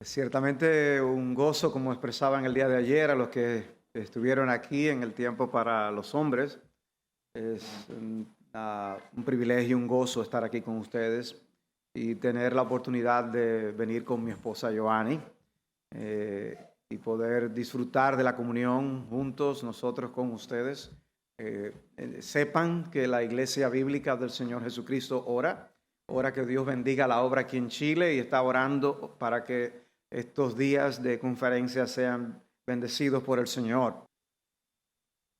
Ciertamente un gozo, como expresaban el día de ayer a los que estuvieron aquí en el tiempo para los hombres. Es un privilegio, un gozo estar aquí con ustedes y tener la oportunidad de venir con mi esposa Joanny y poder disfrutar de la comunión juntos, nosotros con ustedes. Sepan que la Iglesia Bíblica del Señor Jesucristo ora que Dios bendiga la obra aquí en Chile y está orando para que estos días de conferencia sean bendecidos por el Señor.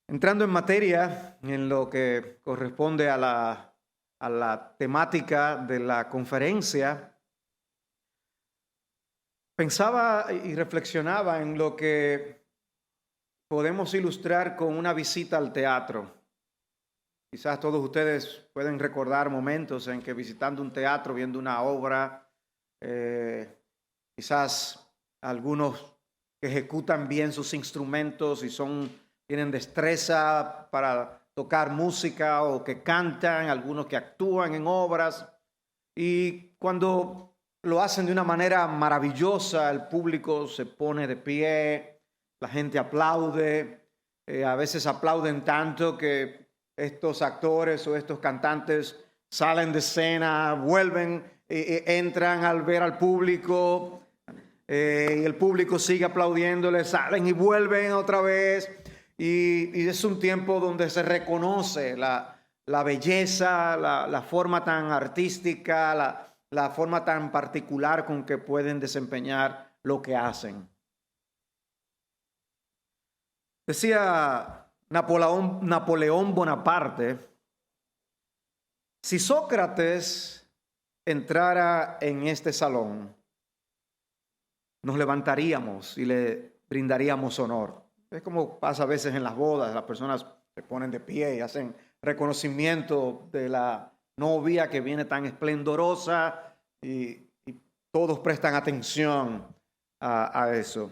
Entrando en materia, en lo que corresponde a la temática de la conferencia, pensaba y reflexionaba en lo que podemos ilustrar con una visita al teatro. Quizás todos ustedes pueden recordar momentos en que visitando un teatro, viendo una obra, quizás algunos que ejecutan bien sus instrumentos y tienen destreza para tocar música o que cantan, algunos que actúan en obras. Y cuando lo hacen de una manera maravillosa, el público se pone de pie, la gente aplaude, a veces aplauden tanto que estos actores o estos cantantes salen de escena, vuelven, entran al ver al público, y el público sigue aplaudiéndole, salen y vuelven otra vez. Y es un tiempo donde se reconoce la belleza, la forma tan artística, la forma tan particular con que pueden desempeñar lo que hacen. Decía Napoleón Bonaparte: si Sócrates entrara en este salón, nos levantaríamos y le brindaríamos honor. Es como pasa a veces en las bodas, las personas se ponen de pie y hacen reconocimiento de la novia que viene tan esplendorosa y todos prestan atención a eso.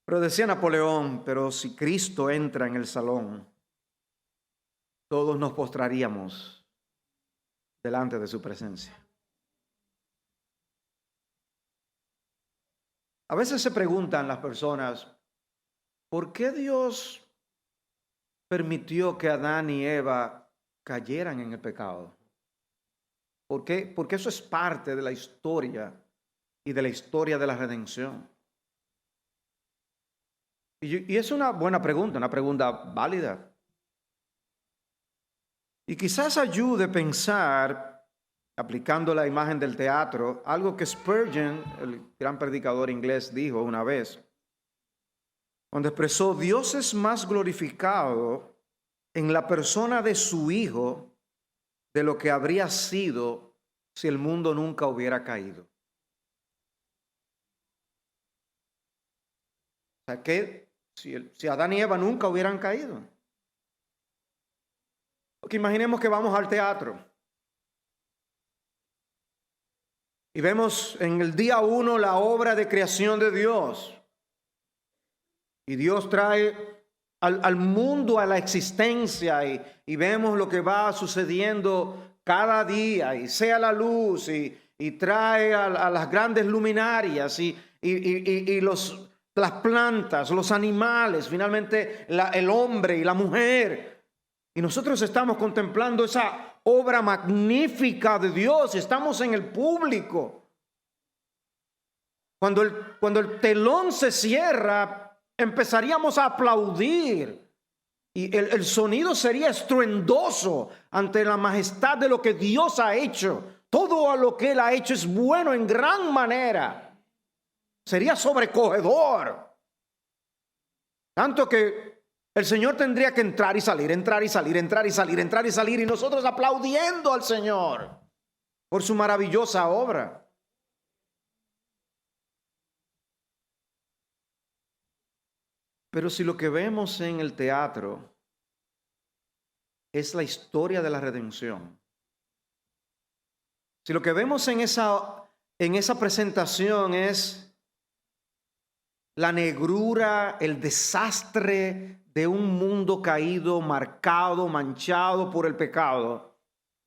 Pero decía Napoleón, pero si Cristo entra en el salón, todos nos postraríamos delante de su presencia. A veces se preguntan las personas, ¿por qué Dios permitió que Adán y Eva cayeran en el pecado? ¿Por qué? Porque eso es parte de la historia y de la historia de la redención. Y es una buena pregunta, una pregunta válida. Y quizás ayude a pensar, aplicando la imagen del teatro, algo que Spurgeon, el gran predicador inglés, dijo una vez, donde expresó: Dios es más glorificado en la persona de su Hijo de lo que habría sido si el mundo nunca hubiera caído. O sea, que si Adán y Eva nunca hubieran caído. Porque imaginemos que vamos al teatro y vemos en el día 1 la obra de creación de Dios. Y Dios trae al mundo a la existencia y vemos lo que va sucediendo cada día, y sea la luz y trae a las grandes luminarias y las plantas, los animales, finalmente el hombre y la mujer. Y nosotros estamos contemplando esa obra magnífica de Dios, estamos en el público. Cuando el telón se cierra, empezaríamos a aplaudir y el sonido sería estruendoso ante la majestad de lo que Dios ha hecho. Todo lo que Él ha hecho es bueno en gran manera. Sería sobrecogedor. Tanto que el Señor tendría que entrar y salir, entrar y salir, entrar y salir, entrar y salir, y nosotros aplaudiendo al Señor por su maravillosa obra. Pero si lo que vemos en el teatro es la historia de la redención, si lo que vemos en esa presentación es la negrura, el desastre de un mundo caído, marcado, manchado por el pecado,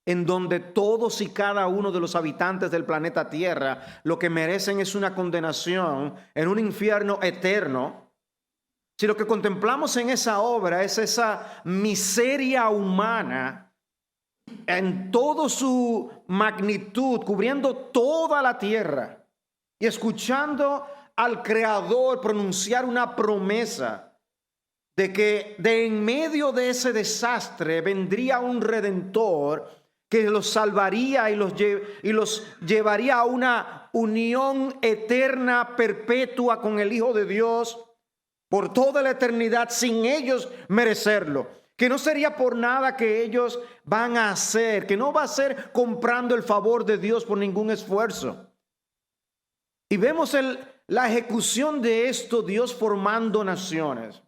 en donde todos y cada uno de los habitantes del planeta Tierra lo que merecen es una condenación en un infierno eterno. Si lo que contemplamos en esa obra es esa miseria humana en toda su magnitud, cubriendo toda la tierra y escuchando al Creador pronunciar una promesa de que de en medio de ese desastre vendría un Redentor que los salvaría y los llevaría a una unión eterna, perpetua con el Hijo de Dios por toda la eternidad sin ellos merecerlo. Que no sería por nada que ellos van a hacer, que no va a ser comprando el favor de Dios por ningún esfuerzo. Y vemos la ejecución de esto, Dios formando naciones.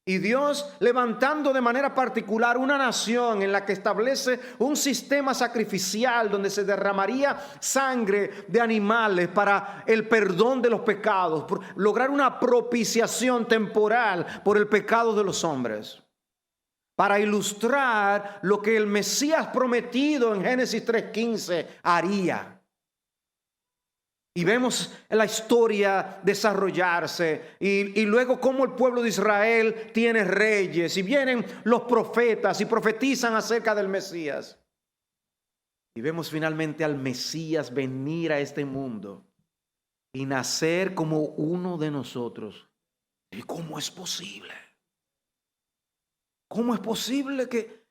Y Dios levantando de manera particular una nación en la que establece un sistema sacrificial donde se derramaría sangre de animales para el perdón de los pecados, por lograr una propiciación temporal por el pecado de los hombres. Para ilustrar lo que el Mesías prometido en Génesis 3:15 haría. Y vemos la historia desarrollarse y luego cómo el pueblo de Israel tiene reyes y vienen los profetas y profetizan acerca del Mesías. Y vemos finalmente al Mesías venir a este mundo y nacer como uno de nosotros. ¿Y cómo es posible? ¿Cómo es posible que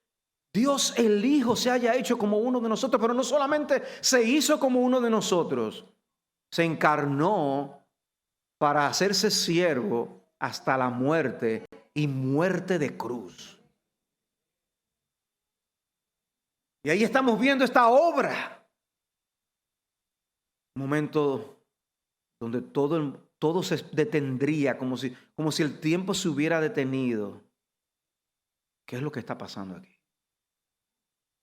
Dios el Hijo se haya hecho como uno de nosotros? Pero no solamente se hizo como uno de nosotros, se encarnó para hacerse siervo hasta la muerte y muerte de cruz. Y ahí estamos viendo esta obra. Un momento donde todo se detendría, como si el tiempo se hubiera detenido. ¿Qué es lo que está pasando aquí?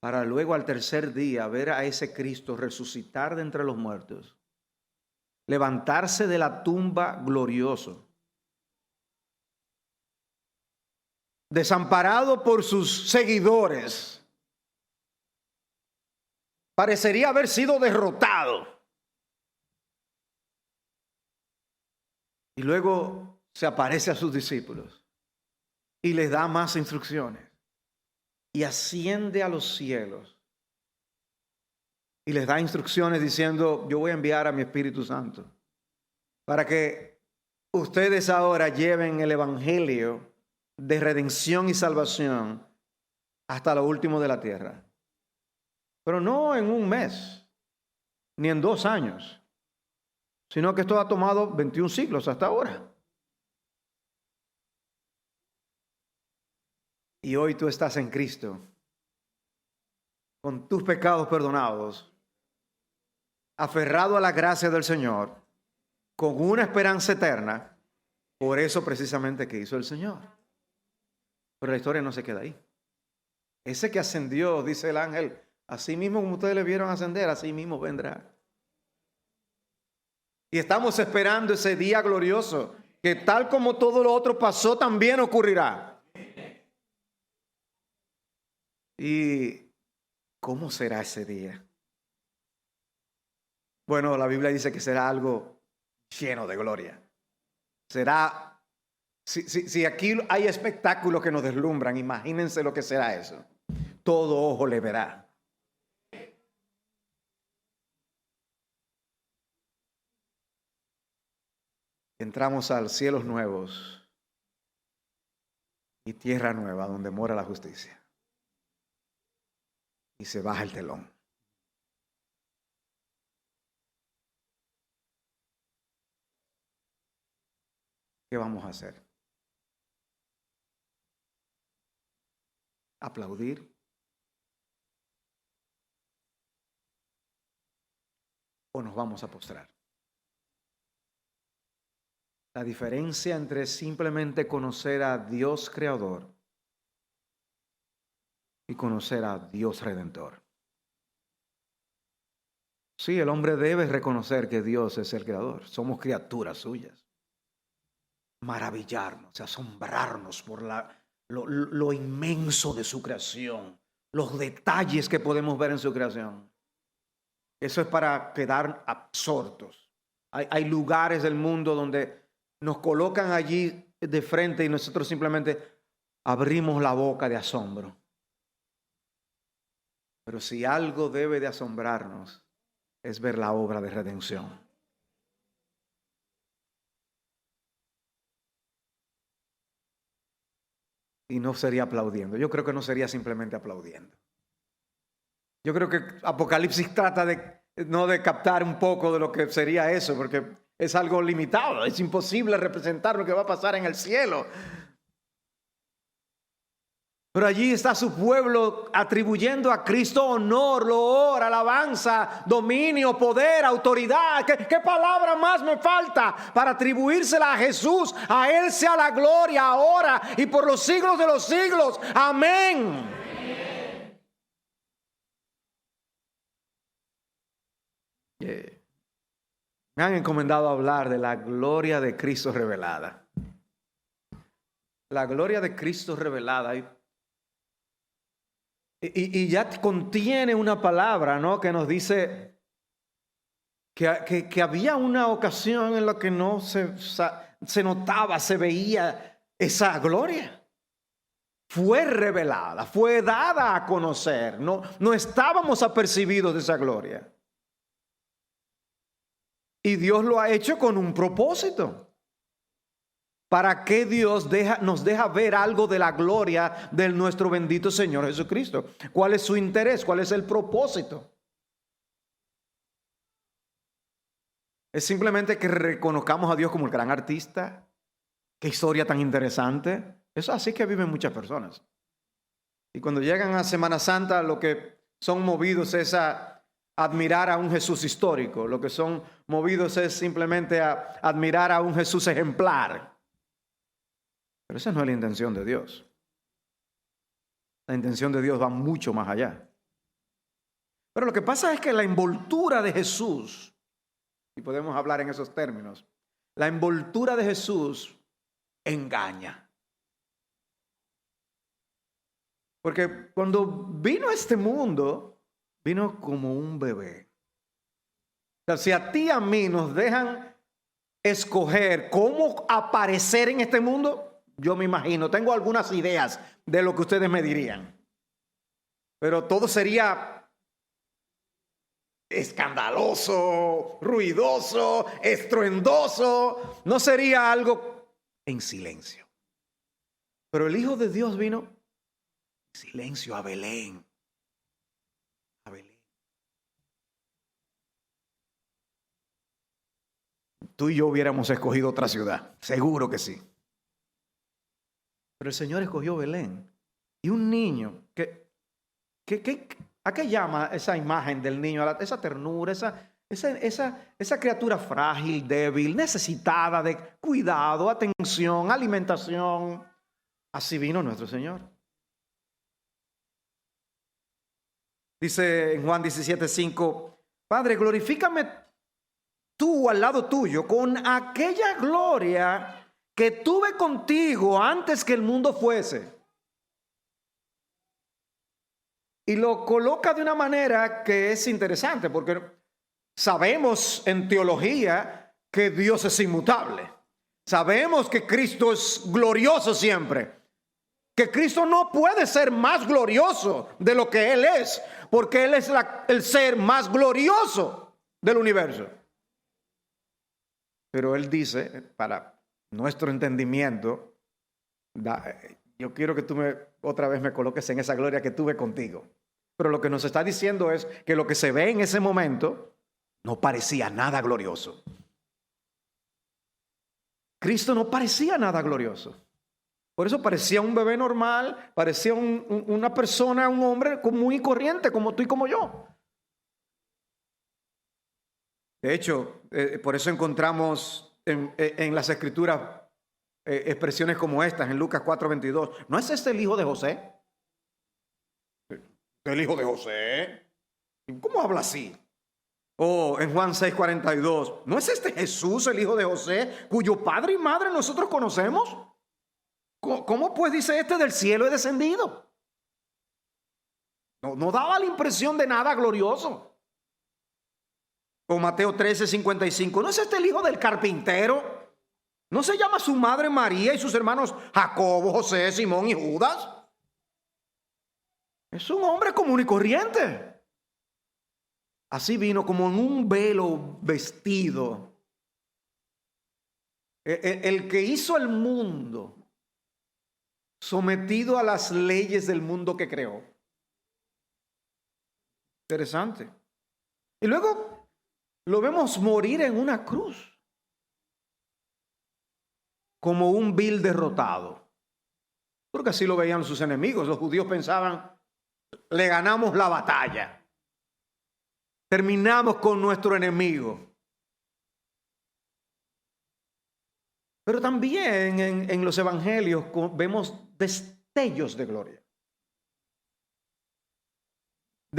Para luego al tercer día ver a ese Cristo resucitar de entre los muertos, levantarse de la tumba glorioso, desamparado por sus seguidores, parecería haber sido derrotado. Y luego se aparece a sus discípulos y les da más instrucciones y asciende a los cielos. Y les da instrucciones diciendo, yo voy a enviar a mi Espíritu Santo para que ustedes ahora lleven el evangelio de redención y salvación hasta lo último de la tierra. Pero no en un mes, ni en 2 años, sino que esto ha tomado 21 siglos hasta ahora. Y hoy tú estás en Cristo, con tus pecados perdonados, aferrado a la gracia del Señor, con una esperanza eterna, por eso precisamente que hizo el Señor. Pero la historia no se queda ahí. Ese que ascendió, dice el ángel, así mismo como ustedes le vieron ascender, así mismo vendrá. Y estamos esperando ese día glorioso, que tal como todo lo otro pasó, también ocurrirá. ¿Y cómo será ese día? Bueno, la Biblia dice que será algo lleno de gloria. Será, si aquí hay espectáculos que nos deslumbran, imagínense lo que será eso. Todo ojo le verá. Entramos al cielos nuevos y tierra nueva donde mora la justicia. Y se baja el telón. ¿Qué vamos a hacer? ¿Aplaudir? ¿O nos vamos a postrar? La diferencia entre simplemente conocer a Dios Creador y conocer a Dios Redentor. Sí, el hombre debe reconocer que Dios es el Creador. Somos criaturas suyas. Maravillarnos, asombrarnos por lo inmenso de su creación. los detalles que podemos ver en su creación. Eso es para quedar absortos. Hay lugares del mundo donde nos colocan allí de frente y nosotros simplemente abrimos la boca de asombro. Pero si algo debe de asombrarnos, es ver la obra de redención. Y no sería aplaudiendo. Yo creo que no sería simplemente aplaudiendo. Yo creo que Apocalipsis trata no de captar un poco de lo que sería eso, porque es algo limitado. Es imposible representar lo que va a pasar en el cielo. Pero allí está su pueblo atribuyendo a Cristo honor, loor, alabanza, dominio, poder, autoridad. ¿Qué palabra más me falta para atribuírsela a Jesús? A Él sea la gloria ahora y por los siglos de los siglos. Amén. Me han encomendado hablar de la gloria de Cristo revelada. La gloria de Cristo revelada. Y ya contiene una palabra, ¿no? Que nos dice que había una ocasión en la que no se notaba, se veía esa gloria. Fue revelada, fue dada a conocer. No estábamos apercibidos de esa gloria. Y Dios lo ha hecho con un propósito. ¿Para qué Dios nos deja ver algo de la gloria de nuestro bendito Señor Jesucristo? ¿Cuál es su interés? ¿Cuál es el propósito? Es simplemente que reconozcamos a Dios como el gran artista. Qué historia tan interesante. Eso es así que viven muchas personas. Y cuando llegan a Semana Santa, lo que son movidos es a admirar a un Jesús histórico. Lo que son movidos es simplemente a admirar a un Jesús ejemplar. Pero esa no es la intención de Dios. La intención de Dios va mucho más allá. Pero lo que pasa es que la envoltura de Jesús, y podemos hablar en esos términos, la envoltura de Jesús engaña. Porque cuando vino a este mundo, vino como un bebé. O sea, si a ti y a mí nos dejan escoger cómo aparecer en este mundo, yo me imagino, tengo algunas ideas de lo que ustedes me dirían. Pero todo sería escandaloso, ruidoso, estruendoso. No sería algo en silencio. Pero el Hijo de Dios vino en silencio a Belén. A Belén. Tú y yo hubiéramos escogido otra ciudad. Seguro que sí. Pero el Señor escogió Belén. Y un niño, ¿a qué llama esa imagen del niño? Esa ternura, esa criatura frágil, débil, necesitada de cuidado, atención, alimentación. Así vino nuestro Señor. Dice en Juan 17:5, Padre, glorifícame tú al lado tuyo con aquella gloria que tuve contigo antes que el mundo fuese. Y lo coloca de una manera que es interesante, porque sabemos en teología que Dios es inmutable. Sabemos que Cristo es glorioso siempre. Que Cristo no puede ser más glorioso de lo que Él es, porque Él es el ser más glorioso del universo. Pero Él dice, para nuestro entendimiento, yo quiero que tú otra vez me coloques en esa gloria que tuve contigo. Pero lo que nos está diciendo es que lo que se ve en ese momento no parecía nada glorioso. Cristo no parecía nada glorioso. Por eso parecía un bebé normal, parecía una persona, un hombre muy corriente como tú y como yo. De hecho, por eso encontramos en las Escrituras expresiones como estas, en Lucas 4:22. ¿No es este el hijo de José? ¿El hijo de José? ¿Cómo habla así? O en Juan 6:42. ¿No es este Jesús el hijo de José, cuyo padre y madre nosotros conocemos? ¿Cómo pues dice este del cielo he descendido? No daba la impresión de nada glorioso. O Mateo 13:55, ¿no es este el hijo del carpintero? ¿No se llama su madre María y sus hermanos Jacobo, José, Simón y Judas? Es un hombre común y corriente. Así vino como en un velo vestido. El que hizo el mundo, sometido a las leyes del mundo que creó. Interesante. Y luego lo vemos morir en una cruz como un vil derrotado. Porque así lo veían sus enemigos. Los judíos pensaban, le ganamos la batalla. Terminamos con nuestro enemigo. Pero también en los evangelios vemos destellos de gloria.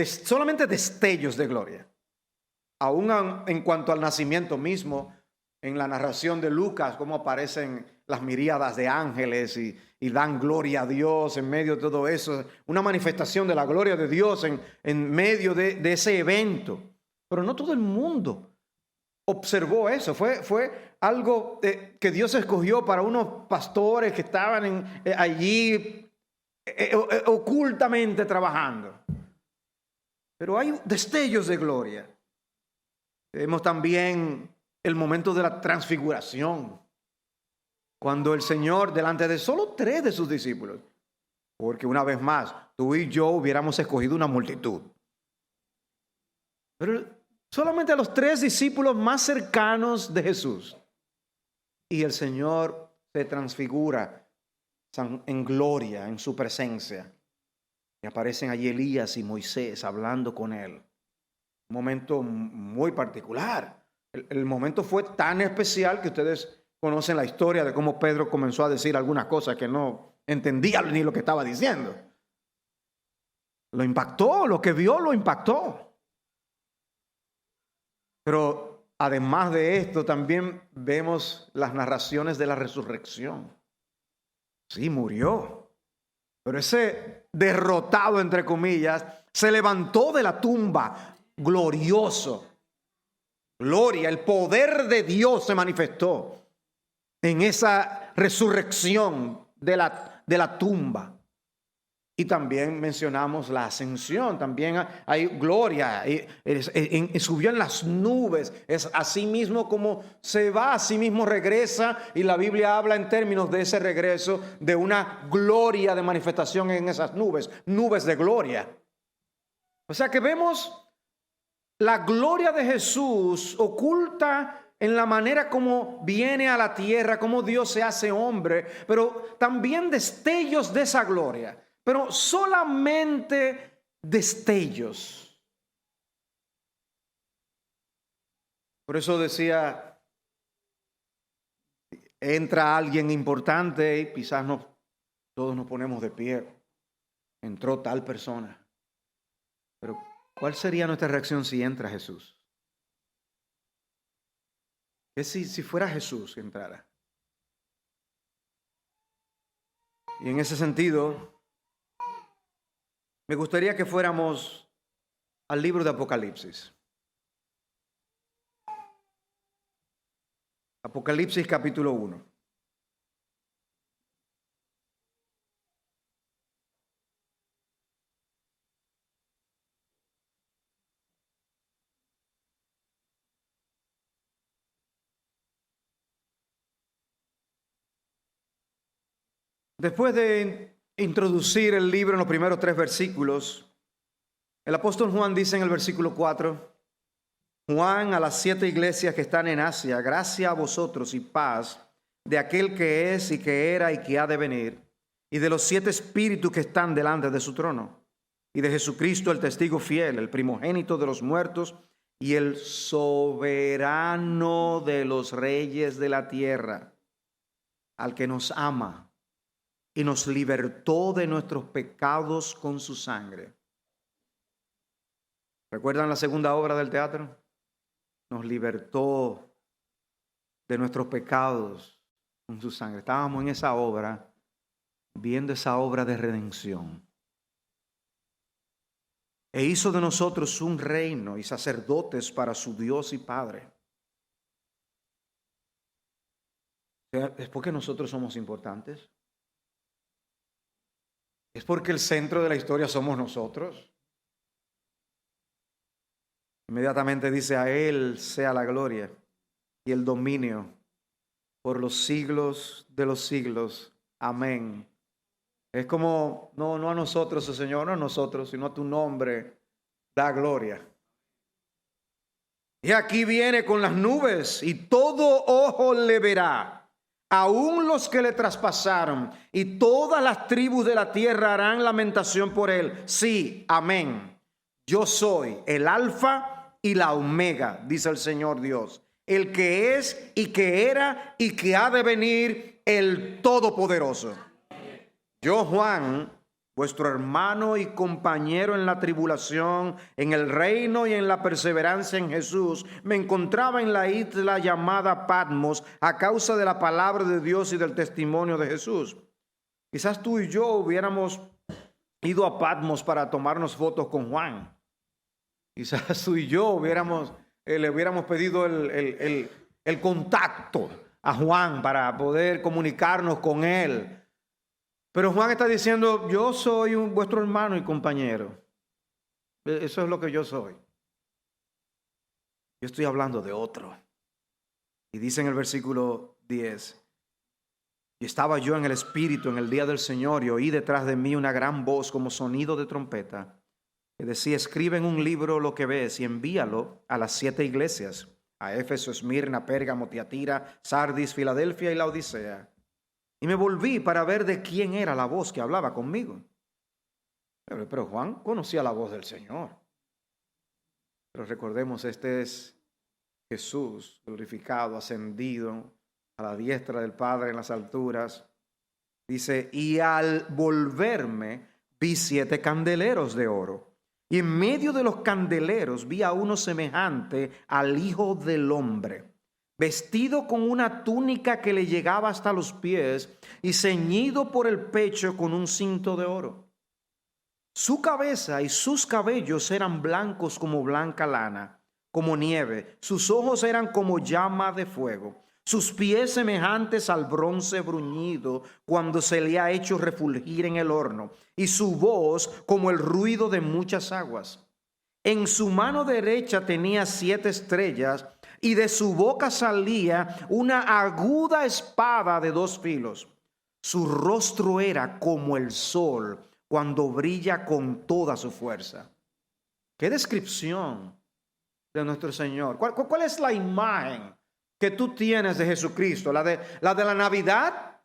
Solamente destellos de gloria. Aún en cuanto al nacimiento mismo, en la narración de Lucas, cómo aparecen las miríadas de ángeles y dan gloria a Dios en medio de todo eso. Una manifestación de la gloria de Dios en medio de ese evento. Pero no todo el mundo observó eso. Fue algo que Dios escogió para unos pastores que estaban allí ocultamente trabajando. Pero hay destellos de gloria. Vemos también el momento de la transfiguración, cuando el Señor, delante de solo 3 de sus discípulos, porque una vez más, tú y yo hubiéramos escogido una multitud, pero solamente a los 3 discípulos más cercanos de Jesús, y el Señor se transfigura en gloria, en su presencia, y aparecen allí Elías y Moisés hablando con él. Un momento muy particular. El momento fue tan especial que ustedes conocen la historia de cómo Pedro comenzó a decir algunas cosas que no entendía ni lo que estaba diciendo. Lo impactó, lo que vio lo impactó. Pero además de esto, también vemos las narraciones de la resurrección. Sí, murió. Pero ese derrotado, entre comillas, se levantó de la tumba glorioso. Gloria, el poder de Dios se manifestó en esa resurrección de la tumba. Y también mencionamos la ascensión, también hay gloria, subió en las nubes, es así mismo como se va, así mismo regresa, y la Biblia habla en términos de ese regreso, de una gloria de manifestación en esas nubes de gloria. O sea que vemos la gloria de Jesús oculta en la manera como viene a la tierra, como Dios se hace hombre, pero también destellos de esa gloria, pero solamente destellos. Por eso decía, entra alguien importante y quizás todos nos ponemos de pie. Entró tal persona. Pero ¿cuál sería nuestra reacción si entra Jesús? ¿Qué si fuera Jesús que entrara? Y en ese sentido, me gustaría que fuéramos al libro de Apocalipsis. Apocalipsis capítulo 1. Después de introducir el libro en los primeros 3 versículos, el apóstol Juan dice en el versículo 4, Juan a las 7 iglesias que están en Asia, gracia a vosotros y paz de aquel que es y que era y que ha de venir, y de los 7 espíritus que están delante de su trono, y de Jesucristo el testigo fiel, el primogénito de los muertos y el soberano de los reyes de la tierra, al que nos ama y nos libertó de nuestros pecados con su sangre. ¿Recuerdan la segunda obra del teatro? Nos libertó de nuestros pecados con su sangre. Estábamos en esa obra, viendo esa obra de redención. e hizo de nosotros un reino y sacerdotes para su Dios y Padre. O sea, ¿es porque nosotros somos importantes? ¿Es porque el centro de la historia somos nosotros? Inmediatamente dice: a Él sea la gloria y el dominio por los siglos de los siglos. Amén. Es como, no a nosotros, oh Señor, no a nosotros, sino a tu nombre da gloria. Y aquí viene con las nubes, y todo ojo le verá, aun los que le traspasaron, y todas las tribus de la tierra harán lamentación por él. Sí, amén. Yo soy el Alfa y la Omega, dice el Señor Dios, el que es y que era y que ha de venir, el Todopoderoso. Yo, Juan, vuestro hermano y compañero en la tribulación, en el reino y en la perseverancia en Jesús, me encontraba en la isla llamada Patmos a causa de la palabra de Dios y del testimonio de Jesús. Quizás tú y yo hubiéramos ido a Patmos para tomarnos fotos con Juan. Quizás tú y yo le hubiéramos pedido el contacto a Juan para poder comunicarnos con él. Pero Juan está diciendo: yo soy vuestro hermano y compañero. Eso es lo que yo soy. Yo estoy hablando de otro. Y dice en el versículo 10: y estaba yo en el Espíritu en el día del Señor, y oí detrás de mí una gran voz como sonido de trompeta, que decía: escribe en un libro lo que ves y envíalo a las 7 iglesias, a Éfeso, Esmirna, Pérgamo, Tiatira, Sardis, Filadelfia y la Odisea. Y me volví para ver de quién era la voz que hablaba conmigo. Pero Juan conocía la voz del Señor. Pero recordemos, este es Jesús glorificado, ascendido a la diestra del Padre en las alturas. Dice: y al volverme vi 7 candeleros de oro. Y en medio de los candeleros vi a uno semejante al Hijo del Hombre, vestido con una túnica que le llegaba hasta los pies y ceñido por el pecho con un cinto de oro. Su cabeza y sus cabellos eran blancos como blanca lana, como nieve. Sus ojos eran como llama de fuego. Sus pies semejantes al bronce bruñido cuando se le ha hecho refulgir en el horno. Y su voz como el ruido de muchas aguas. En su mano derecha tenía 7 estrellas, y de su boca salía una aguda espada de 2 filos. Su rostro era como el sol cuando brilla con toda su fuerza. ¿Qué descripción de nuestro Señor? ¿Cuál es la imagen que tú tienes de Jesucristo? ¿La de la Navidad?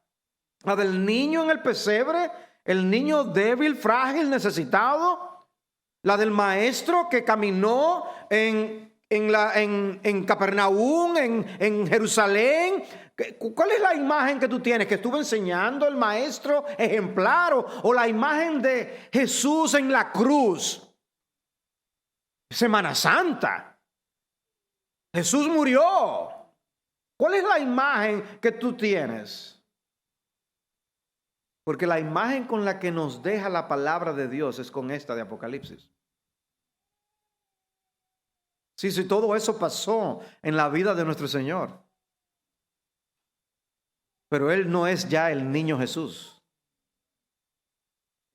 ¿La del niño en el pesebre? ¿El niño débil, frágil, necesitado? ¿La del maestro que caminó en Capernaum, en Jerusalén? ¿Cuál es la imagen que tú tienes? ¿Que estuvo enseñando el maestro ejemplar? ¿O la imagen de Jesús en la cruz? Semana Santa. Jesús murió. ¿Cuál es la imagen que tú tienes? Porque la imagen con la que nos deja la palabra de Dios es con esta de Apocalipsis. Sí, todo eso pasó en la vida de nuestro Señor. Pero Él no es ya el niño Jesús.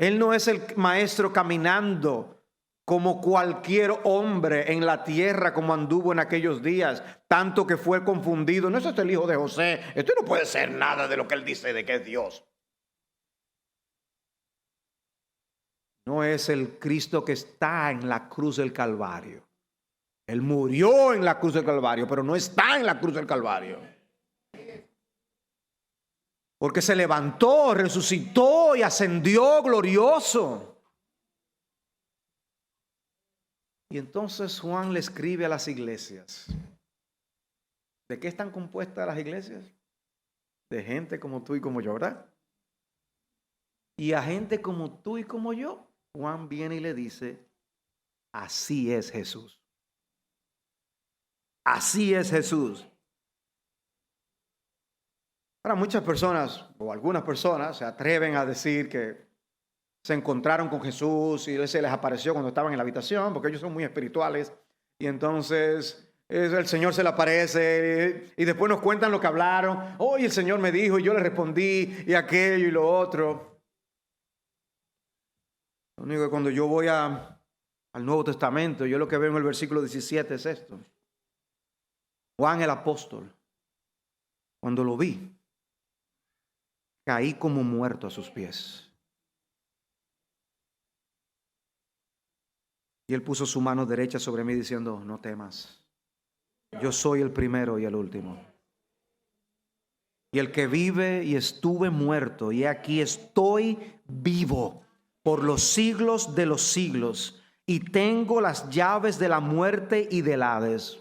Él no es el maestro caminando como cualquier hombre en la tierra, como anduvo en aquellos días, tanto que fue confundido. No es el hijo de José. Esto no puede ser nada de lo que él dice de que es Dios. No es el Cristo que está en la cruz del Calvario. Él murió en la cruz del Calvario, pero no está en la cruz del Calvario. Porque se levantó, resucitó y ascendió glorioso. Y entonces Juan le escribe a las iglesias. ¿De qué están compuestas las iglesias? De gente como tú y como yo, ¿verdad? Y a gente como tú y como yo, Juan viene y le dice: así es Jesús. Así es Jesús. Ahora muchas personas o algunas personas se atreven a decir que se encontraron con Jesús y Él se les apareció cuando estaban en la habitación, porque ellos son muy espirituales. Y entonces el Señor se le aparece y después nos cuentan lo que hablaron. Hoy el Señor me dijo y yo le respondí y aquello y lo otro. Lo único que cuando yo voy al Nuevo Testamento, yo lo que veo en el versículo 17 es esto. Juan el apóstol, cuando lo vi, caí como muerto a sus pies. Y él puso su mano derecha sobre mí diciendo, no temas, yo soy el primero y el último. Y el que vive y estuve muerto, y aquí estoy vivo por los siglos de los siglos, y tengo las llaves de la muerte y del Hades.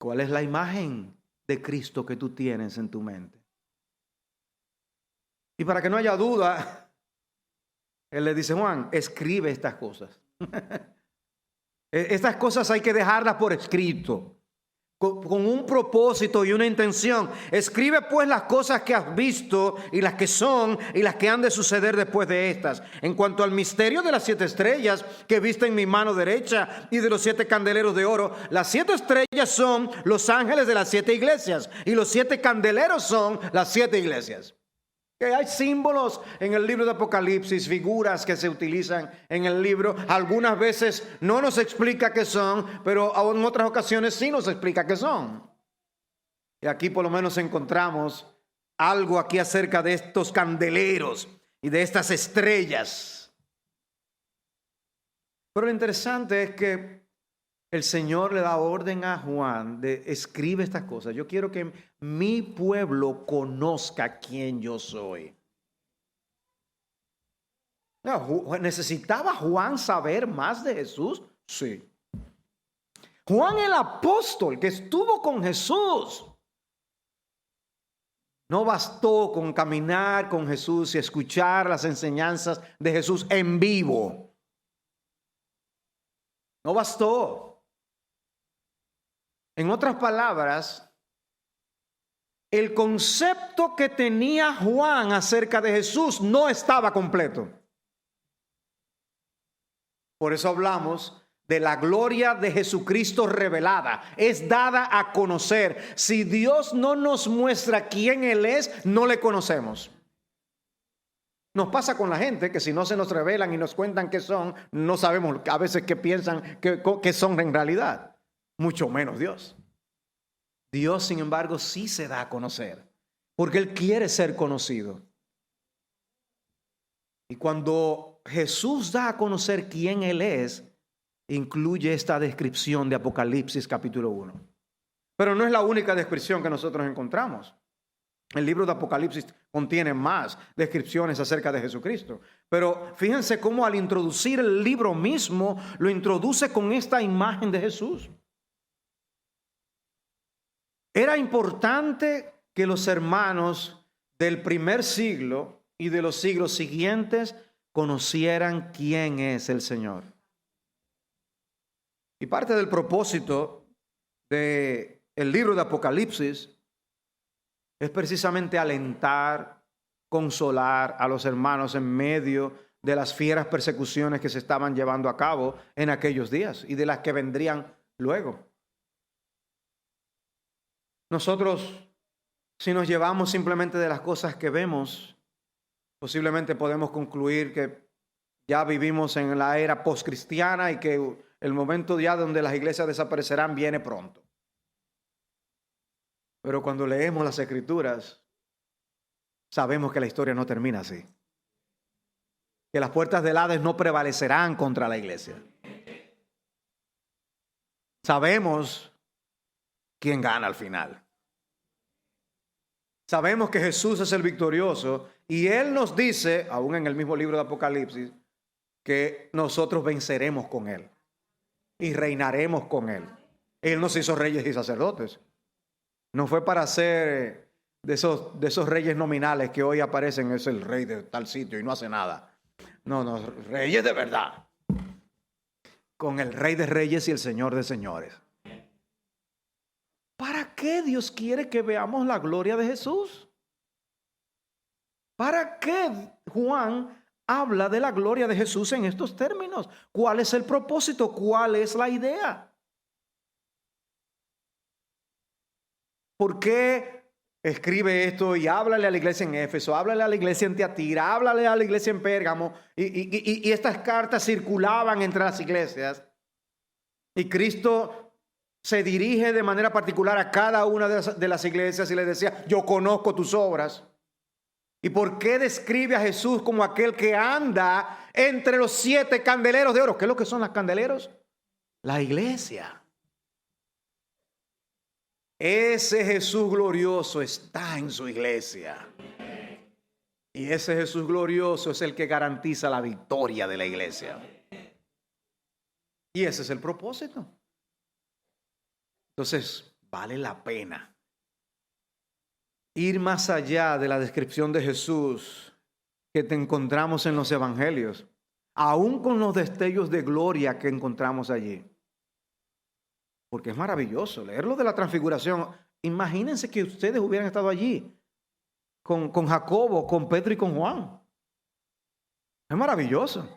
¿Cuál es la imagen de Cristo que tú tienes en tu mente? Y para que no haya duda, él le dice, Juan, escribe estas cosas. Estas cosas hay que dejarlas por escrito, con un propósito y una intención. Escribe pues las cosas que has visto y las que son y las que han de suceder después de estas. En cuanto al misterio de las 7 estrellas que viste en mi mano derecha y de los 7 candeleros de oro, las 7 estrellas son los ángeles de las 7 iglesias y los 7 candeleros son las 7 iglesias. Que hay símbolos en el libro de Apocalipsis, figuras que se utilizan en el libro. Algunas veces no nos explica qué son, pero en otras ocasiones sí nos explica qué son. Y aquí por lo menos encontramos algo aquí acerca de estos candeleros y de estas estrellas. Pero lo interesante es que el Señor le da orden a Juan de escribe estas cosas. Yo quiero que mi pueblo conozca quién yo soy. ¿Necesitaba Juan saber más de Jesús? Sí. Juan el apóstol que estuvo con Jesús. No bastó con caminar con Jesús y escuchar las enseñanzas de Jesús en vivo. No bastó. En otras palabras, el concepto que tenía Juan acerca de Jesús no estaba completo. Por eso hablamos de la gloria de Jesucristo revelada. Es dada a conocer. Si Dios no nos muestra quién Él es, no le conocemos. Nos pasa con la gente que si no se nos revelan y nos cuentan qué son, no sabemos a veces qué piensan que son en realidad. Mucho menos Dios. Dios, sin embargo, sí se da a conocer, porque Él quiere ser conocido. Y cuando Jesús da a conocer quién Él es, incluye esta descripción de Apocalipsis capítulo 1. Pero no es la única descripción que nosotros encontramos. El libro de Apocalipsis contiene más descripciones acerca de Jesucristo. Pero fíjense cómo al introducir el libro mismo, lo introduce con esta imagen de Jesús. Era importante que los hermanos del primer siglo y de los siglos siguientes conocieran quién es el Señor. Y parte del propósito del libro de Apocalipsis es precisamente alentar, consolar a los hermanos en medio de las fieras persecuciones que se estaban llevando a cabo en aquellos días y de las que vendrían luego. Nosotros, si nos llevamos simplemente de las cosas que vemos, posiblemente podemos concluir que ya vivimos en la era postcristiana y que el momento ya donde las iglesias desaparecerán viene pronto. Pero cuando leemos las Escrituras, sabemos que la historia no termina así. Que las puertas del Hades no prevalecerán contra la iglesia. Sabemos quién gana al final. Sabemos que Jesús es el victorioso y Él nos dice, aún en el mismo libro de Apocalipsis, que nosotros venceremos con Él y reinaremos con Él. Él nos hizo reyes y sacerdotes. No fue para ser de esos reyes nominales que hoy aparecen, es el rey de tal sitio y no hace nada. No, reyes de verdad. Con el Rey de Reyes y el Señor de Señores. ¿Para qué Dios quiere que veamos la gloria de Jesús? ¿Para qué Juan habla de la gloria de Jesús en estos términos? ¿Cuál es el propósito? ¿Cuál es la idea? ¿Por qué escribe esto y háblale a la iglesia en Éfeso, háblale a la iglesia en Tiatira, háblale a la iglesia en Pérgamo? Y estas cartas circulaban entre las iglesias. Y Cristo se dirige de manera particular a cada una de las iglesias y le decía: yo conozco tus obras. ¿Y por qué describe a Jesús como aquel que anda entre los 7 candeleros de oro? ¿Qué es lo que son los candeleros? La iglesia. Ese Jesús glorioso está en su iglesia. Y ese Jesús glorioso es el que garantiza la victoria de la iglesia. Y ese es el propósito. Entonces, vale la pena ir más allá de la descripción de Jesús que te encontramos en los evangelios, aún con los destellos de gloria que encontramos allí. Porque es maravilloso leerlo de la transfiguración. Imagínense que ustedes hubieran estado allí con Jacobo, con Pedro y con Juan. Es maravilloso.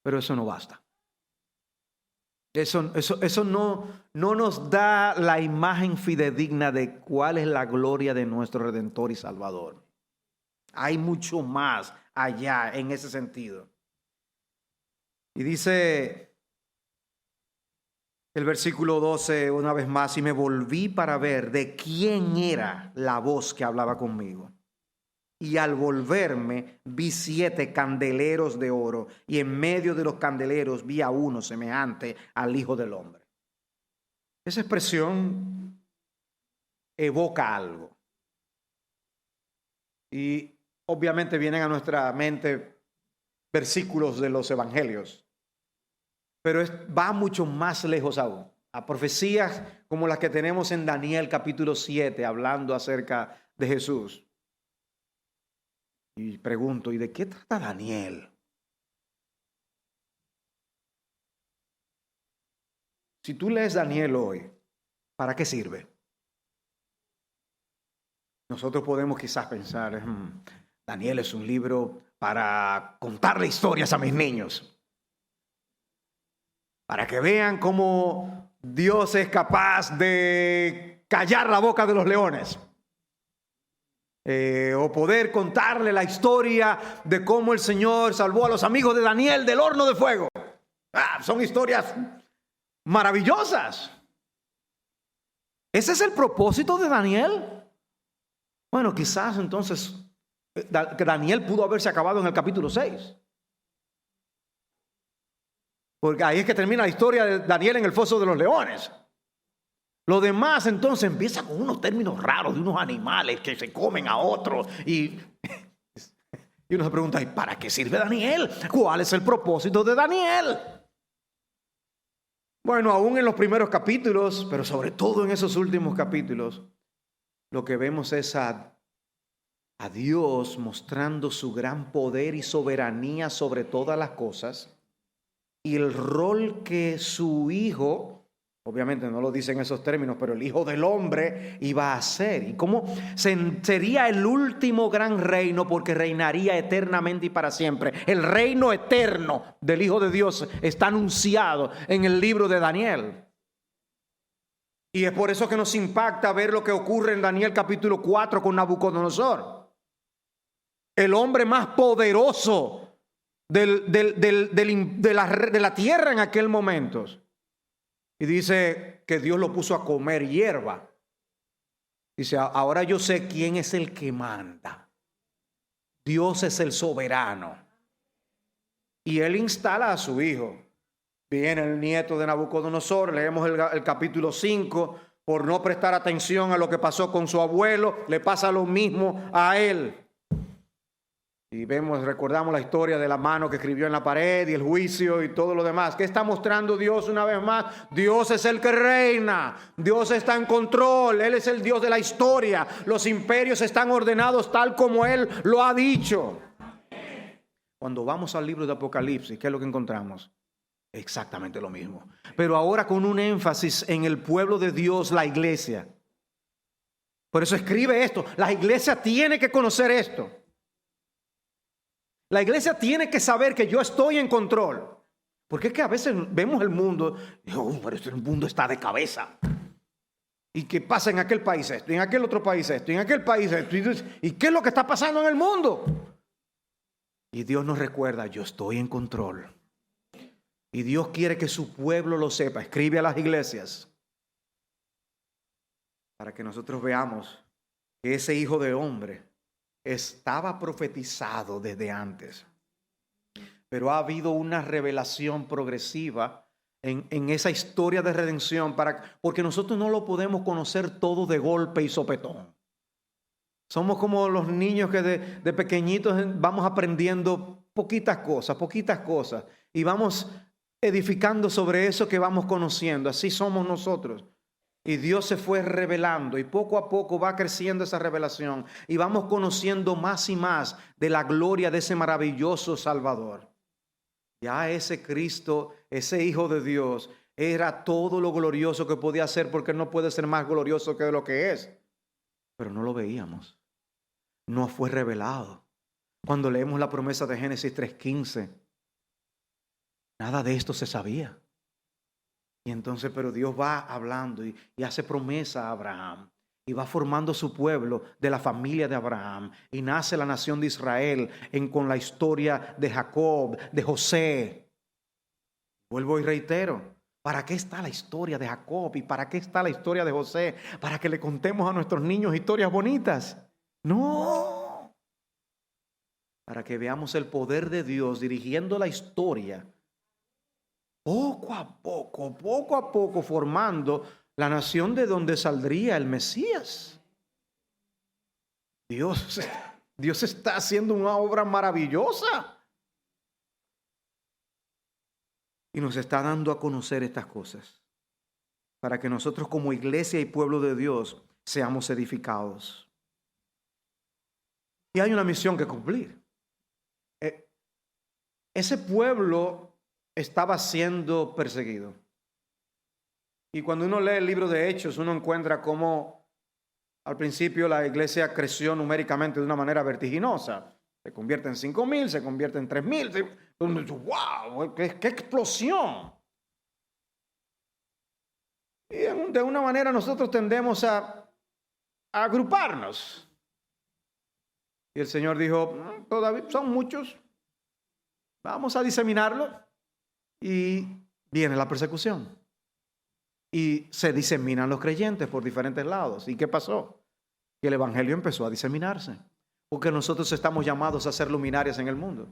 Pero eso no basta. Eso no nos da la imagen fidedigna de cuál es la gloria de nuestro Redentor y Salvador. Hay mucho más allá en ese sentido. Y dice el versículo 12 una vez más: y me volví para ver de quién era la voz que hablaba conmigo. Y al volverme vi 7 candeleros de oro, y en medio de los candeleros vi a uno semejante al Hijo del Hombre. Esa expresión evoca algo. Y obviamente vienen a nuestra mente versículos de los evangelios. Pero va mucho más lejos aún, a profecías como las que tenemos en Daniel capítulo 7, hablando acerca de Jesús. Y pregunto, ¿y de qué trata Daniel? Si tú lees Daniel hoy, ¿para qué sirve? Nosotros podemos quizás pensar, Daniel es un libro para contarle historias a mis niños, para que vean cómo Dios es capaz de callar la boca de los leones. O poder contarle la historia de cómo el Señor salvó a los amigos de Daniel del horno de fuego. Son historias maravillosas. ¿Ese es el propósito de Daniel? Bueno, quizás entonces que Daniel pudo haberse acabado en el capítulo 6. Porque ahí es que termina la historia de Daniel en el foso de los leones. Lo demás entonces empieza con unos términos raros de unos animales que se comen a otros. Y uno se pregunta, ¿y para qué sirve Daniel? ¿Cuál es el propósito de Daniel? Bueno, aún en los primeros capítulos, pero sobre todo en esos últimos capítulos, lo que vemos es a Dios mostrando su gran poder y soberanía sobre todas las cosas, y el rol que su Hijo, obviamente no lo dice en esos términos, pero el Hijo del Hombre iba a hacer. Y cómo sería el último gran reino, porque reinaría eternamente y para siempre. El reino eterno del Hijo de Dios está anunciado en el libro de Daniel. Y es por eso que nos impacta ver lo que ocurre en Daniel capítulo 4 con Nabucodonosor. El hombre más poderoso de la tierra en aquel momento. Y dice que Dios lo puso a comer hierba. Dice, ahora yo sé quién es el que manda. Dios es el soberano. Y él instala a su hijo. Viene el nieto de Nabucodonosor, leemos el capítulo 5, por no prestar atención a lo que pasó con su abuelo, le pasa lo mismo a él. Y recordamos la historia de la mano que escribió en la pared y el juicio y todo lo demás. ¿Qué está mostrando Dios una vez más? Dios es el que reina. Dios está en control. Él es el Dios de la historia. Los imperios están ordenados tal como Él lo ha dicho. Cuando vamos al libro de Apocalipsis, ¿qué es lo que encontramos? Exactamente lo mismo. Pero ahora con un énfasis en el pueblo de Dios, la iglesia. Por eso escribe esto. La iglesia tiene que conocer esto. La iglesia tiene que saber que yo estoy en control. Porque es que a veces vemos el mundo y pero el mundo está de cabeza. ¿Y qué pasa en aquel país esto? Y en aquel otro país esto. Y en aquel país esto. ¿Y qué es lo que está pasando en el mundo? Y Dios nos recuerda, yo estoy en control. Y Dios quiere que su pueblo lo sepa. Escribe a las iglesias para que nosotros veamos que ese Hijo de Hombre estaba profetizado desde antes. Pero ha habido una revelación progresiva en esa historia de redención, porque nosotros no lo podemos conocer todo de golpe y sopetón. Somos como los niños que de pequeñitos vamos aprendiendo poquitas cosas, y vamos edificando sobre eso que vamos conociendo. Así somos nosotros. Y Dios se fue revelando y poco a poco va creciendo esa revelación y vamos conociendo más y más de la gloria de ese maravilloso Salvador. Ya ese Cristo, ese Hijo de Dios, era todo lo glorioso que podía ser, porque no puede ser más glorioso que lo que es. Pero no lo veíamos. No fue revelado. Cuando leemos la promesa de Génesis 3:15, nada de esto se sabía. Y entonces, pero Dios va hablando y hace promesa a Abraham. Y va formando su pueblo de la familia de Abraham. Y nace la nación de Israel con la historia de Jacob, de José. Vuelvo y reitero, ¿para qué está la historia de Jacob? ¿Y para qué está la historia de José? ¿Para que le contemos a nuestros niños historias bonitas? No. Para que veamos el poder de Dios dirigiendo la historia. Poco a poco, formando la nación de donde saldría el Mesías. Dios está haciendo una obra maravillosa. Y nos está dando a conocer estas cosas, para que nosotros como iglesia y pueblo de Dios seamos edificados. Y hay una misión que cumplir. Ese pueblo estaba siendo perseguido. Y cuando uno lee el libro de Hechos, uno encuentra cómo al principio la iglesia creció numéricamente de una manera vertiginosa. Se convierte en 5,000, se convierte en 3,000. ¡Wow! ¡Qué explosión! Y de una manera nosotros tendemos a agruparnos. Y el Señor dijo, todavía son muchos. Vamos a diseminarlo. Y viene la persecución. Y se diseminan los creyentes por diferentes lados. ¿Y qué pasó? Que el evangelio empezó a diseminarse. Porque nosotros estamos llamados a ser luminarias en el mundo.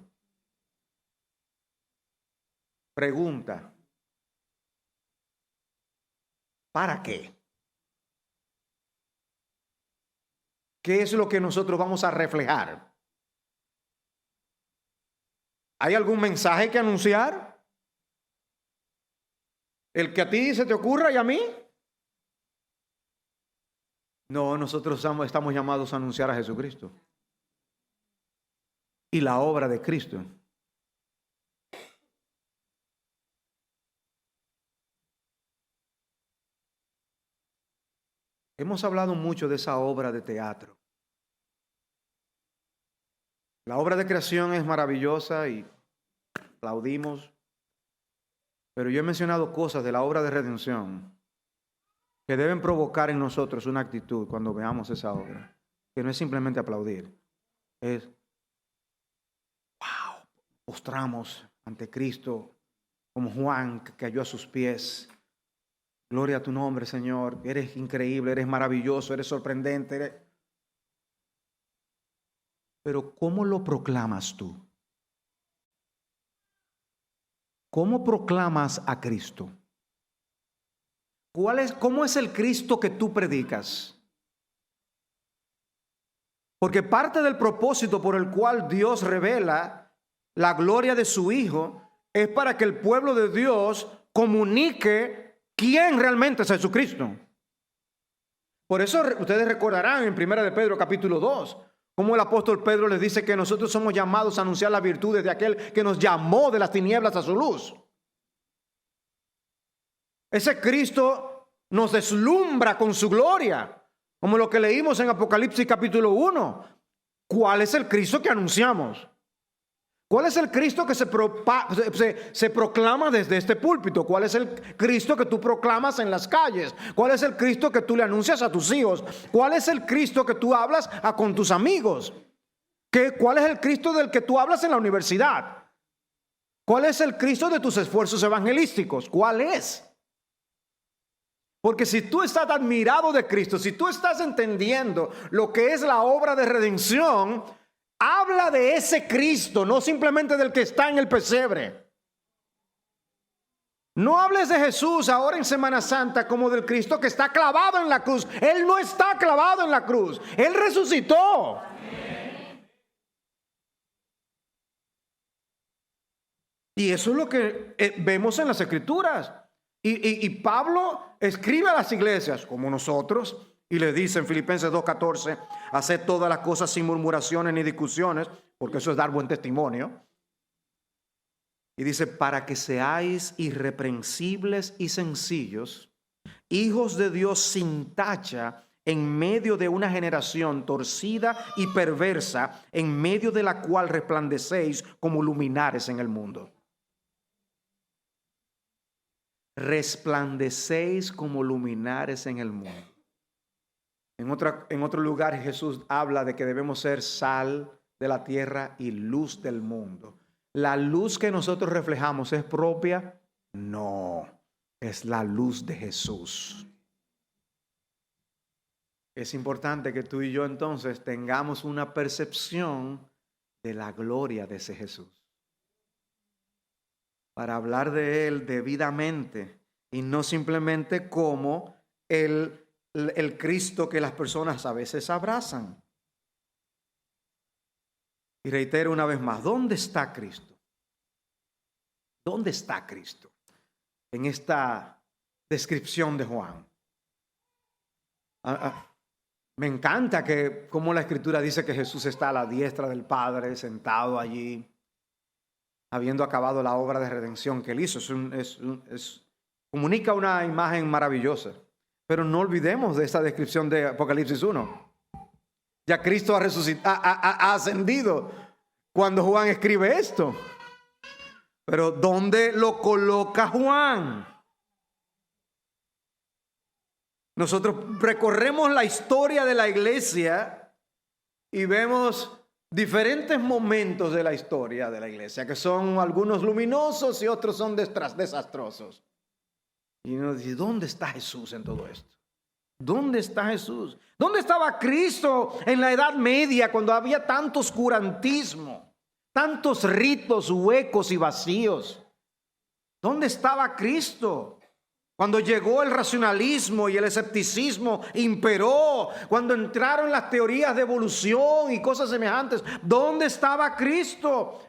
Pregunta. ¿Para qué? ¿Qué es lo que nosotros vamos a reflejar? ¿Hay algún mensaje que anunciar? ¿El que a ti se te ocurra y a mí? No, nosotros estamos llamados a anunciar a Jesucristo y la obra de Cristo. Hemos hablado mucho de esa obra de teatro. La obra de creación es maravillosa y aplaudimos. Pero yo he mencionado cosas de la obra de redención que deben provocar en nosotros una actitud cuando veamos esa obra. Que no es simplemente aplaudir. Es, wow, postramos ante Cristo como Juan que cayó a sus pies. Gloria a tu nombre, Señor. Eres increíble, eres maravilloso, eres sorprendente. Pero ¿cómo lo proclamas tú? ¿Cómo proclamas a Cristo? ¿Cómo es el Cristo que tú predicas? Porque parte del propósito por el cual Dios revela la gloria de su Hijo es para que el pueblo de Dios comunique quién realmente es Jesucristo. Por eso ustedes recordarán en 1 de Pedro capítulo 2, como el apóstol Pedro les dice que nosotros somos llamados a anunciar las virtudes de aquel que nos llamó de las tinieblas a su luz. Ese Cristo nos deslumbra con su gloria, Como lo que leímos en Apocalipsis capítulo 1. ¿Cuál es el Cristo que anunciamos? ¿Cuál es el Cristo que se proclama desde este púlpito? ¿Cuál es el Cristo que tú proclamas en las calles? ¿Cuál es el Cristo que tú le anuncias a tus hijos? ¿Cuál es el Cristo que tú hablas con tus amigos? ¿Cuál es el Cristo del que tú hablas en la universidad? ¿Cuál es el Cristo de tus esfuerzos evangelísticos? ¿Cuál es? Porque si tú estás admirado de Cristo, si tú estás entendiendo lo que es la obra de redención, habla de ese Cristo, no simplemente del que está en el pesebre. No hables de Jesús ahora en Semana Santa como del Cristo que está clavado en la cruz. Él no está clavado en la cruz. Él resucitó. Y eso es lo que vemos en las Escrituras. Y Pablo escribe a las iglesias como nosotros y le dice en Filipenses 2:14, haced todas las cosas sin murmuraciones ni discusiones, porque eso es dar buen testimonio. Y dice, para que seáis irreprensibles y sencillos, hijos de Dios sin tacha, en medio de una generación torcida y perversa, en medio de la cual resplandecéis como luminares en el mundo. Resplandecéis como luminares en el mundo. En otro lugar Jesús habla de que debemos ser sal de la tierra y luz del mundo. ¿La luz que nosotros reflejamos es propia? No, es la luz de Jesús. Es importante que tú y yo entonces tengamos una percepción de la gloria de ese Jesús, para hablar de Él debidamente y no simplemente como el Cristo que las personas a veces abrazan. Y reitero una vez más, ¿dónde está Cristo? ¿Dónde está Cristo en esta descripción de Juan? Me encanta que como la Escritura dice que Jesús está a la diestra del Padre, sentado allí, habiendo acabado la obra de redención que él hizo. Comunica una imagen maravillosa. Pero no olvidemos de esta descripción de Apocalipsis 1. Ya Cristo ha ascendido cuando Juan escribe esto. Pero ¿dónde lo coloca Juan? Nosotros recorremos la historia de la iglesia y vemos diferentes momentos de la historia de la iglesia, que son algunos luminosos y otros son desastrosos. Y uno dice, ¿dónde está Jesús en todo esto? ¿Dónde está Jesús? ¿Dónde estaba Cristo en la Edad Media cuando había tanto oscurantismo, tantos ritos huecos y vacíos? ¿Dónde estaba Cristo cuando llegó el racionalismo y el escepticismo imperó? Cuando entraron las teorías de evolución y cosas semejantes. ¿Dónde estaba Cristo?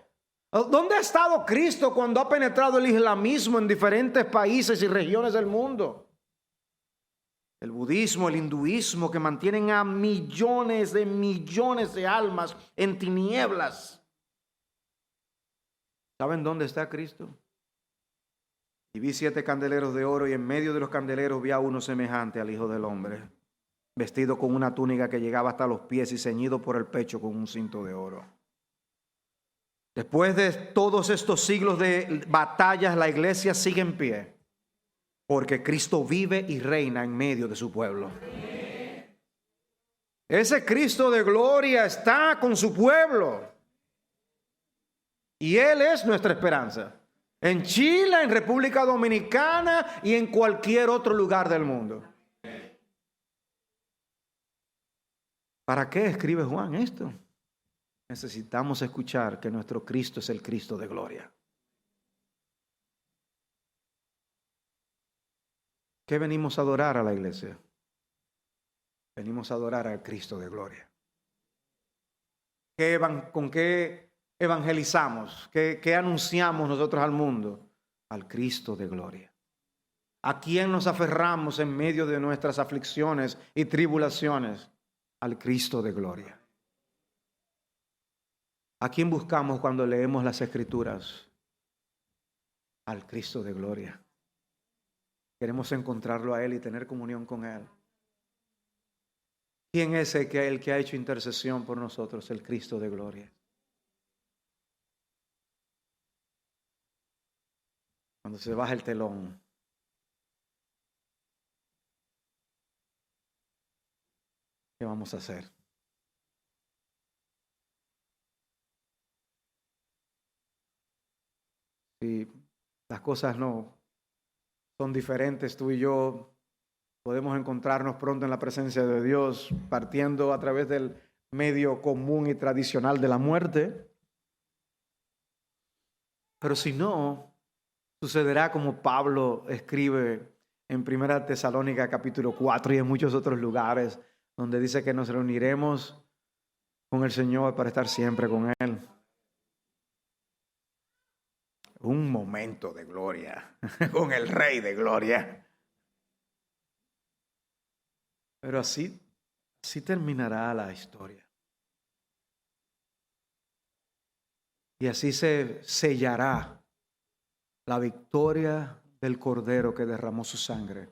¿Dónde ha estado Cristo cuando ha penetrado el islamismo en diferentes países y regiones del mundo? El budismo, el hinduismo, que mantienen a millones de almas en tinieblas. ¿Saben dónde está Cristo? Y vi 7 candeleros de oro, y en medio de los candeleros vi a uno semejante al Hijo del Hombre, vestido con una túnica que llegaba hasta los pies y ceñido por el pecho con un cinto de oro. Después de todos estos siglos de batallas, la iglesia sigue en pie, porque Cristo vive y reina en medio de su pueblo. Ese Cristo de gloria está con su pueblo. Y Él es nuestra esperanza. En Chile, en República Dominicana y en cualquier otro lugar del mundo. ¿Para qué escribe Juan esto? Necesitamos escuchar que nuestro Cristo es el Cristo de gloria. ¿Qué venimos a adorar a la iglesia? Venimos a adorar al Cristo de gloria. ¿Con qué evangelizamos? ¿Qué anunciamos nosotros al mundo? Al Cristo de gloria. ¿A quién nos aferramos en medio de nuestras aflicciones y tribulaciones? Al Cristo de gloria. ¿A quién buscamos cuando leemos las Escrituras? Al Cristo de gloria. Queremos encontrarlo a Él y tener comunión con Él. ¿Quién es el que ha hecho intercesión por nosotros? El Cristo de gloria. Cuando se baja el telón, ¿qué vamos a hacer? Si las cosas no son diferentes, tú y yo podemos encontrarnos pronto en la presencia de Dios, partiendo a través del medio común y tradicional de la muerte. Pero si no, sucederá como Pablo escribe en 1 Tesalónica capítulo 4 y en muchos otros lugares, donde dice que nos reuniremos con el Señor para estar siempre con Él. Un momento de gloria con el Rey de gloria. Pero así terminará la historia. Y así se sellará la victoria del Cordero que derramó su sangre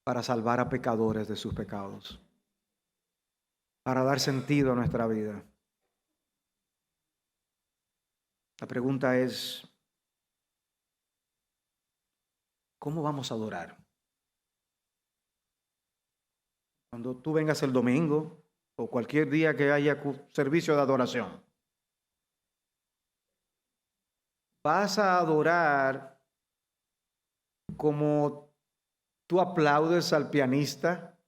para salvar a pecadores de sus pecados, para dar sentido a nuestra vida. La pregunta es, ¿cómo vamos a adorar? Cuando tú vengas el domingo o cualquier día que haya servicio de adoración, ¿vas a adorar como tú aplaudes al pianista,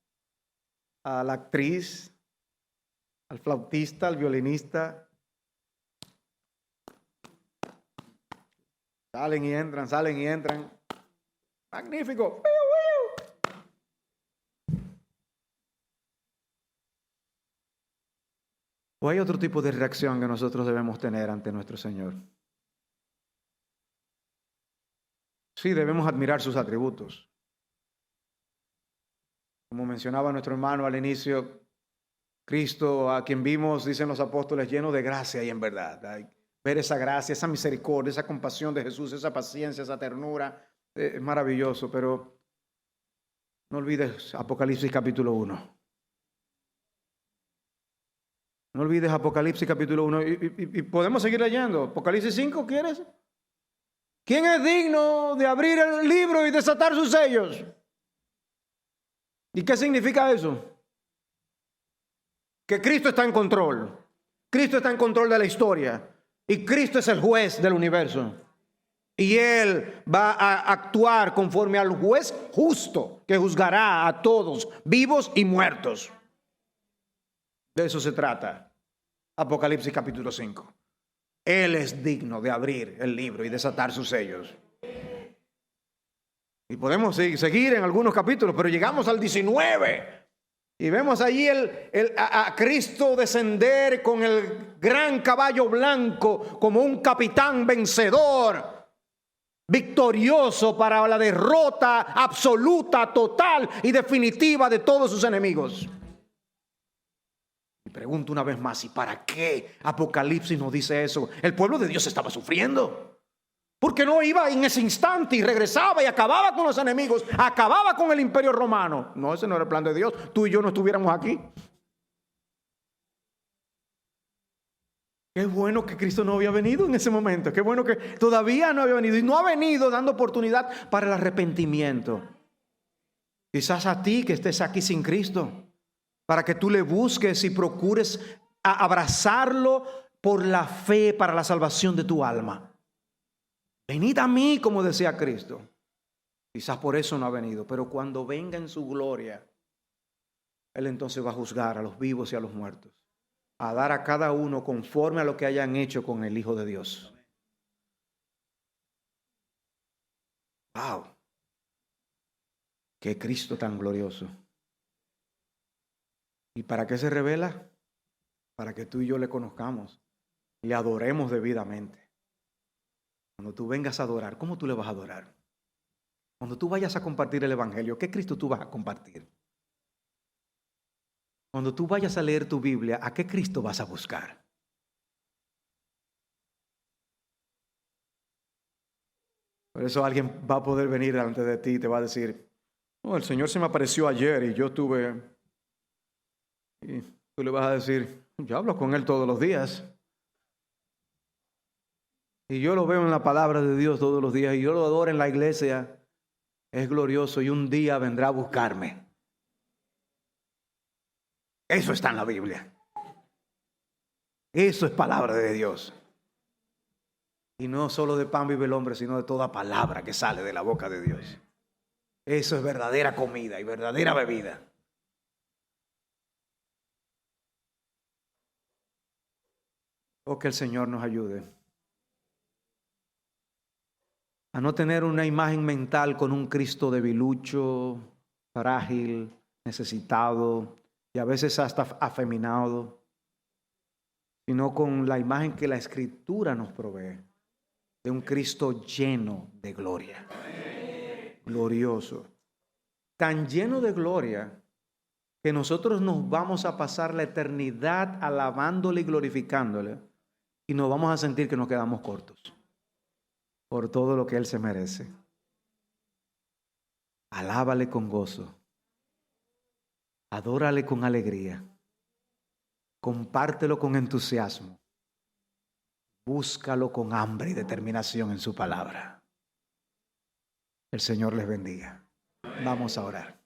a la actriz, al flautista, al violinista? Salen y entran. Magnífico. ¿O hay otro tipo de reacción que nosotros debemos tener ante nuestro Señor? Sí, debemos admirar sus atributos. Como mencionaba nuestro hermano al inicio, Cristo, a quien vimos, dicen los apóstoles, lleno de gracia y en verdad. Ver esa gracia, esa misericordia, esa compasión de Jesús, esa paciencia, esa ternura, es maravilloso. Pero no olvides Apocalipsis capítulo 1. No olvides Apocalipsis capítulo 1. Y podemos seguir leyendo. Apocalipsis 5, ¿quieres? ¿Quién es digno de abrir el libro y desatar sus sellos? ¿Y qué significa eso? Que Cristo está en control. Cristo está en control de la historia. Y Cristo es el juez del universo. Y Él va a actuar conforme al juez justo que juzgará a todos, vivos y muertos. De eso se trata Apocalipsis capítulo 5. Él es digno de abrir el libro y desatar sus sellos. Y podemos seguir en algunos capítulos, pero llegamos al 19 y vemos allí a Cristo descender con el gran caballo blanco como un capitán vencedor, victorioso para la derrota absoluta, total y definitiva de todos sus enemigos. Y pregunto una vez más, ¿y para qué Apocalipsis nos dice eso? El pueblo de Dios estaba sufriendo. Porque no iba en ese instante y regresaba y acababa con los enemigos, acababa con el imperio romano. No, ese no era el plan de Dios. Tú y yo no estuviéramos aquí. Qué bueno que Cristo no había venido en ese momento. Qué bueno que todavía no había venido. Y no ha venido dando oportunidad para el arrepentimiento. Quizás a ti que estés aquí sin Cristo, para que tú le busques y procures abrazarlo por la fe para la salvación de tu alma. Venid a mí, como decía Cristo. Quizás por eso no ha venido, pero cuando venga en su gloria, Él entonces va a juzgar a los vivos y a los muertos, a dar a cada uno conforme a lo que hayan hecho con el Hijo de Dios. ¡Wow! ¡Qué Cristo tan glorioso! ¿Y para qué se revela? Para que tú y yo le conozcamos, le adoremos debidamente. Cuando tú vengas a adorar, ¿cómo tú le vas a adorar? Cuando tú vayas a compartir el Evangelio, ¿qué Cristo tú vas a compartir? Cuando tú vayas a leer tu Biblia, ¿a qué Cristo vas a buscar? Por eso alguien va a poder venir delante de ti y te va a decir, oh, el Señor se me apareció ayer y yo tuve Y tú le vas a decir, yo hablo con él todos los días. Y yo lo veo en la palabra de Dios todos los días. Y yo lo adoro en la iglesia. Es glorioso y un día vendrá a buscarme. Eso está en la Biblia. Eso es palabra de Dios. Y no solo de pan vive el hombre, sino de toda palabra que sale de la boca de Dios. Eso es verdadera comida y verdadera bebida. Oh, que el Señor nos ayude a no tener una imagen mental con un Cristo debilucho, frágil, necesitado y a veces hasta afeminado, sino con la imagen que la Escritura nos provee de un Cristo lleno de gloria, glorioso, tan lleno de gloria que nosotros nos vamos a pasar la eternidad alabándole y glorificándole y nos vamos a sentir que nos quedamos cortos por todo lo que Él se merece. Alábale con gozo, adórale con alegría, compártelo con entusiasmo, búscalo con hambre y determinación en su palabra. El Señor les bendiga. Vamos a orar.